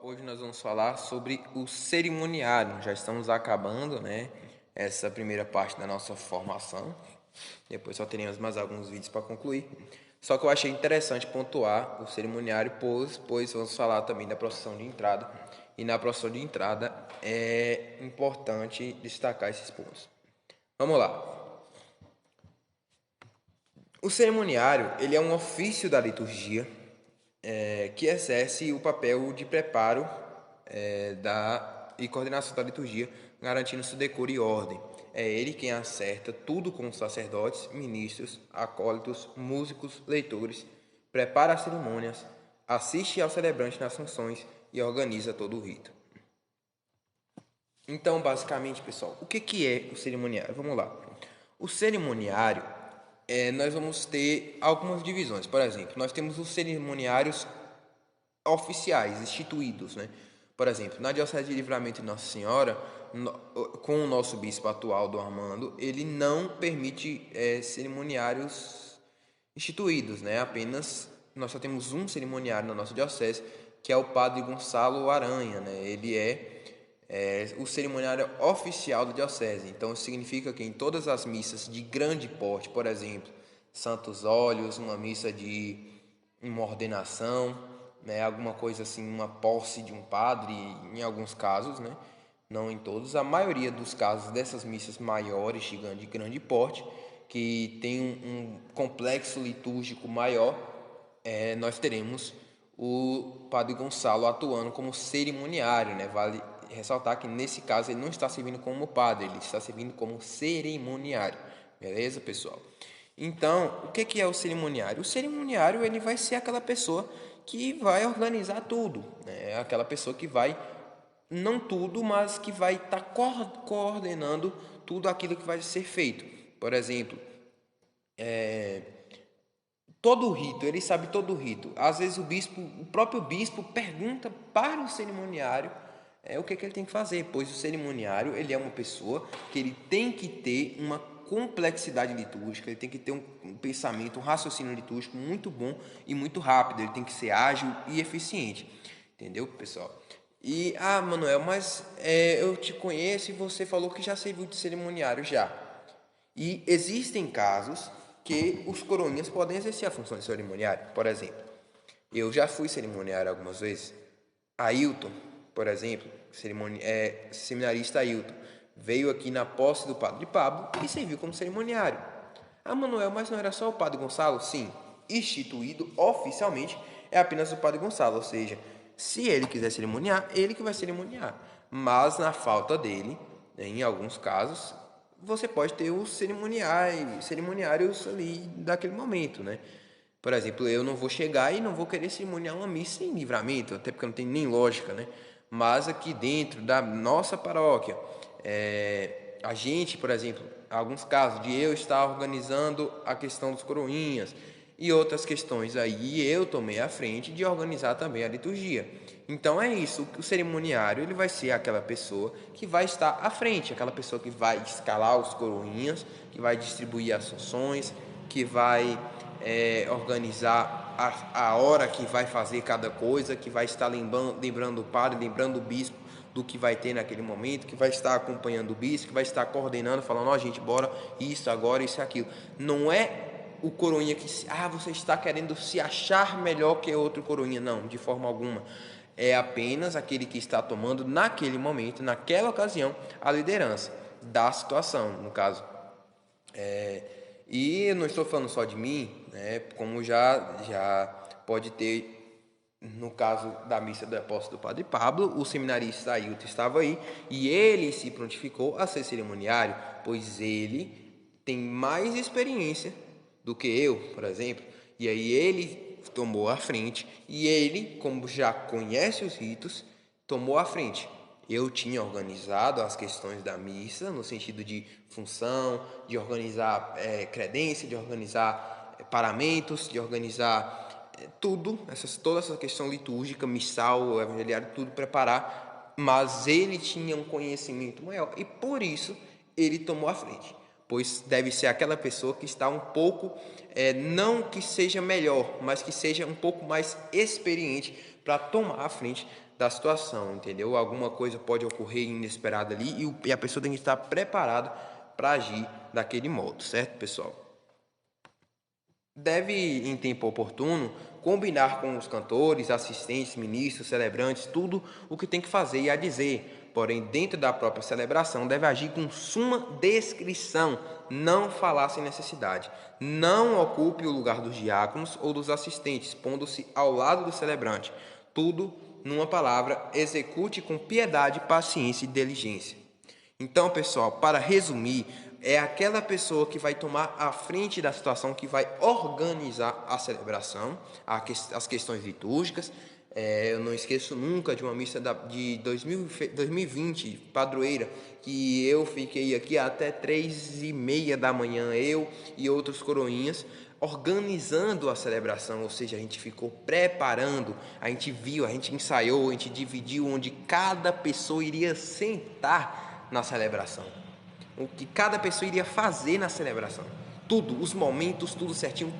Hoje nós vamos falar sobre o cerimoniário. Já estamos acabando, né? Essa primeira parte da nossa formação. Depois só teremos mais alguns vídeos para concluir. Só que eu achei interessante pontuar o cerimoniário, pois vamos falar também da procissão de entrada. E na procissão de entrada é importante destacar esses pontos. Vamos lá. O cerimoniário, ele é um ofício da liturgia que exerce o papel de preparo e coordenação da liturgia, garantindo seu decoro e ordem. É ele quem acerta tudo com os sacerdotes, ministros, acólitos, músicos, leitores, prepara as cerimônias, assiste ao celebrante nas funções e organiza todo o rito. Então, basicamente, pessoal, o que é o cerimoniário? Vamos lá. O cerimoniário, nós vamos ter algumas divisões. Por exemplo, nós temos os cerimoniários oficiais, instituídos, né? Por exemplo, na Diocese de Livramento de Nossa Senhora, com o nosso bispo atual, Dom Armando, ele não permite cerimoniários instituídos, né? Apenas, nós só temos um cerimoniário na nossa diocese, que é o Padre Gonçalo Aranha, né? Ele é o cerimoniário oficial da diocese. Então, isso significa que em todas as missas de grande porte, por exemplo, Santos Óleos, uma missa de uma ordenação, né, alguma coisa assim, uma posse de um padre, em alguns casos, né, não em todos, a maioria dos casos dessas missas maiores, de grande porte, que tem um complexo litúrgico maior, nós teremos o Padre Gonçalo atuando como cerimoniário, né? Vale ressaltar que nesse caso ele não está servindo como padre, ele está servindo como cerimoniário, beleza, pessoal? Então, o que é o cerimoniário? O cerimoniário ele vai ser aquela pessoa que vai organizar tudo, né? Aquela pessoa que vai, não tudo, mas que vai estar coordenando tudo aquilo que vai ser feito. Por exemplo, todo o rito, ele sabe todo o rito. Às vezes o próprio bispo pergunta para o cerimoniário o que ele tem que fazer, pois o cerimoniário ele é uma pessoa que ele tem que ter uma complexidade litúrgica, ele tem que ter um pensamento, um raciocínio litúrgico muito bom e muito rápido, ele tem que ser ágil e eficiente, entendeu, pessoal? E, Manuel, mas eu te conheço e você falou que já serviu de cerimoniário já. E existem casos que os coroinhas podem exercer a função de cerimoniário. Por exemplo, eu já fui cerimoniário algumas vezes. Ailton, por exemplo, seminarista Ailton, veio aqui na posse do Padre Pablo e serviu como cerimoniário. Manuel, mas não era só o Padre Gonçalo? Sim, instituído oficialmente é apenas o Padre Gonçalo, ou seja, se ele quiser cerimoniar, ele que vai cerimoniar. Mas na falta dele, em alguns casos, você pode ter os cerimoniários ali daquele momento, né? Por exemplo, eu não vou chegar e não vou querer cerimoniar uma missa em Livramento, até porque não tem nem lógica, né? Mas aqui dentro da nossa paróquia, a gente, por exemplo, alguns casos de eu estar organizando a questão dos coroinhas e outras questões aí, e eu tomei a frente de organizar também a liturgia. Então é isso, o cerimoniário ele vai ser aquela pessoa que vai estar à frente, aquela pessoa que vai escalar os coroinhas, que vai distribuir as funções, que vai organizar a hora que vai fazer cada coisa, que vai estar lembrando o padre, lembrando o bispo do que vai ter naquele momento, que vai estar acompanhando o bispo, que vai estar coordenando, falando, ó, gente, bora, isso agora, isso e aquilo. Não é o coroinha que, você está querendo se achar melhor que outro coroinha. Não, de forma alguma. É apenas aquele que está tomando naquele momento, naquela ocasião, a liderança da situação, no caso. E eu não estou falando só de mim, né, como já pode ter, no caso da missa do apóstolo do Padre Pablo, o seminarista Ailton estava aí e ele se prontificou a ser cerimoniário, pois ele tem mais experiência do que eu, por exemplo, e aí ele tomou a frente e ele, como já conhece os ritos, tomou a frente. Eu tinha organizado as questões da missa, no sentido de função, de organizar credência, de organizar paramentos, de organizar tudo, toda essa questão litúrgica, missal, evangeliário, tudo preparar, mas ele tinha um conhecimento maior e por isso ele tomou a frente, pois deve ser aquela pessoa que está um pouco, não que seja melhor, mas que seja um pouco mais experiente para tomar a frente da situação, entendeu? Alguma coisa pode ocorrer inesperada ali e a pessoa tem que estar preparada para agir daquele modo, certo, pessoal? Deve, em tempo oportuno, combinar com os cantores, assistentes, ministros, celebrantes, tudo o que tem que fazer e a dizer. Porém, dentro da própria celebração, deve agir com suma discrição, não falar sem necessidade. Não ocupe o lugar dos diáconos ou dos assistentes, pondo-se ao lado do celebrante. Tudo, numa palavra, execute com piedade, paciência e diligência. Então, pessoal, para resumir, é aquela pessoa que vai tomar a frente da situação, que vai organizar a celebração, as questões litúrgicas. Eu não esqueço nunca de uma missa de 2020, padroeira, que eu fiquei aqui até 3h30 da manhã, eu e outros coroinhas, organizando a celebração, ou seja, a gente ficou preparando, a gente viu, a gente ensaiou, a gente dividiu onde cada pessoa iria sentar na celebração, o que cada pessoa iria fazer na celebração, tudo, os momentos, tudo certinho.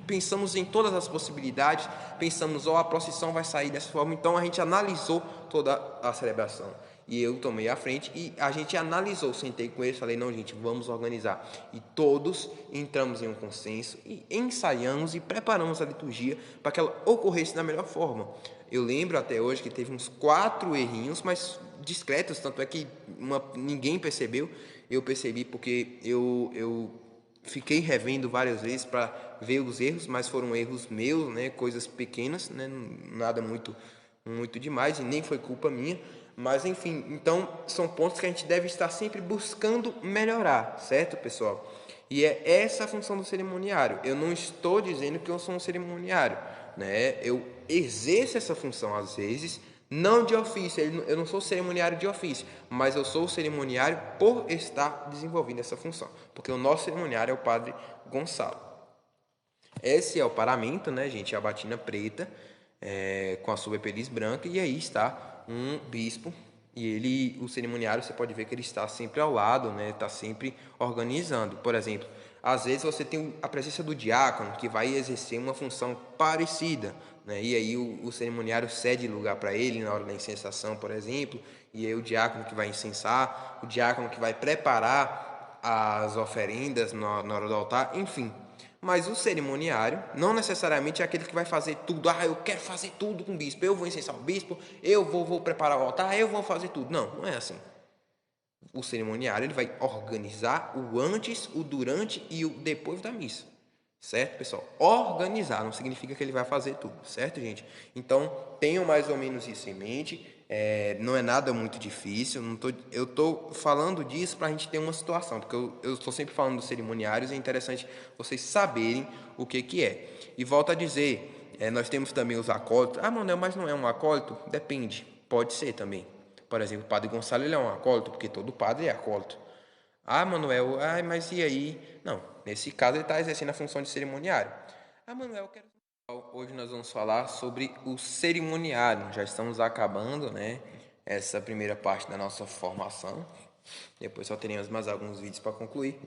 Pensamos em todas as possibilidades, pensamos, a procissão vai sair dessa forma, então a gente analisou toda a celebração. E eu tomei a frente e a gente analisou, sentei com eles, falei, não, gente, vamos organizar. E todos entramos em um consenso e ensaiamos e preparamos a liturgia para que ela ocorresse da melhor forma. Eu lembro até hoje que teve uns 4 errinhos, mas discretos, tanto é que ninguém percebeu. Eu percebi porque eu fiquei revendo várias vezes para ver os erros, mas foram erros meus, né, coisas pequenas, né, nada muito demais e nem foi culpa minha, mas enfim, então são pontos que a gente deve estar sempre buscando melhorar, certo, pessoal? E é essa a função do cerimoniário. Eu não estou dizendo que eu sou um cerimoniário, né? Eu exerço essa função às vezes, não de ofício, eu não sou cerimoniário de ofício, mas eu sou cerimoniário por estar desenvolvendo essa função, porque o nosso cerimoniário é o Padre Gonçalo. Esse é o paramento, né, gente? A batina preta, com a sobrepeliz branca, e aí está um bispo, e o cerimoniário, você pode ver que ele está sempre ao lado, né? Está sempre organizando. Por exemplo, às vezes você tem a presença do diácono, que vai exercer uma função parecida, né? E aí o cerimoniário cede lugar para ele na hora da incensação, por exemplo, e aí o diácono que vai incensar, o diácono que vai preparar as oferendas na hora do altar, enfim. Mas o cerimoniário não necessariamente é aquele que vai fazer tudo. Eu quero fazer tudo com o bispo. Eu vou incensar o bispo, eu vou preparar o altar, eu vou fazer tudo. Não, não é assim. O cerimoniário ele vai organizar o antes, o durante e o depois da missa. Certo, pessoal? Organizar não significa que ele vai fazer tudo, certo, gente? Então, tenham mais ou menos isso em mente. Não é nada muito difícil. Eu estou falando disso para a gente ter uma situação, porque eu estou sempre falando dos cerimoniários. É interessante vocês saberem o que é. E volto a dizer, nós temos também os acólitos. Manuel, mas não é um acólito? Depende, pode ser também. Por exemplo, o Padre Gonçalo ele é um acólito, porque todo padre é acólito. Manuel, mas e aí? Não, nesse caso ele está exercendo a função de cerimoniário. Manuel, eu quero... Hoje nós vamos falar sobre o cerimoniário. Já estamos acabando, né, essa primeira parte da nossa formação. Depois só teremos mais alguns vídeos para concluir.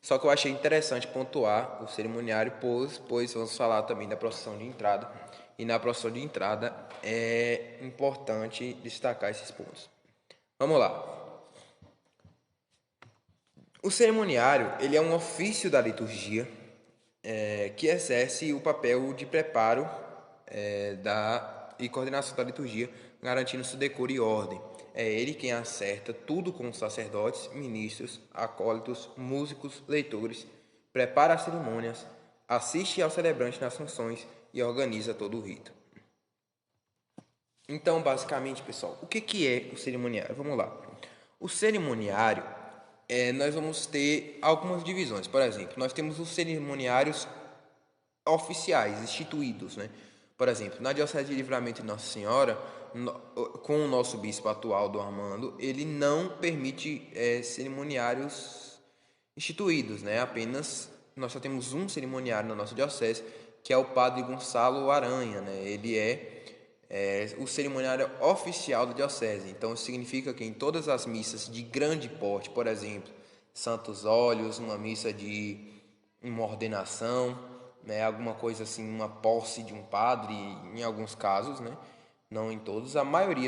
Só que eu achei interessante pontuar o cerimoniário, pois vamos falar também da procissão de entrada. E na procissão de entrada é importante destacar esses pontos. Vamos lá. O cerimoniário ele é um ofício da liturgia que exerce o papel de preparo e coordenação da liturgia, garantindo seu decoro e ordem. É ele quem acerta tudo com os sacerdotes, ministros, acólitos, músicos, leitores, prepara as cerimônias, assiste ao celebrante nas funções e organiza todo o rito. Então, basicamente, pessoal, o que é o cerimoniário? Vamos lá. O cerimoniário, nós vamos ter algumas divisões. Por exemplo, nós temos os cerimoniários oficiais, instituídos, né? Por exemplo, na Diocese de Livramento de Nossa Senhora, com o nosso bispo atual, do Armando, ele não permite cerimoniários instituídos, né? Apenas, nós só temos um cerimoniário na nossa diocese, que é o Padre Gonçalo Aranha, né? Ele é o cerimoniário oficial da diocese. Então, isso significa que em todas as missas de grande porte, por exemplo, Santos Óleos, uma missa de uma ordenação, né, alguma coisa assim, uma posse de um padre, em alguns casos, né, não em todos, a maioria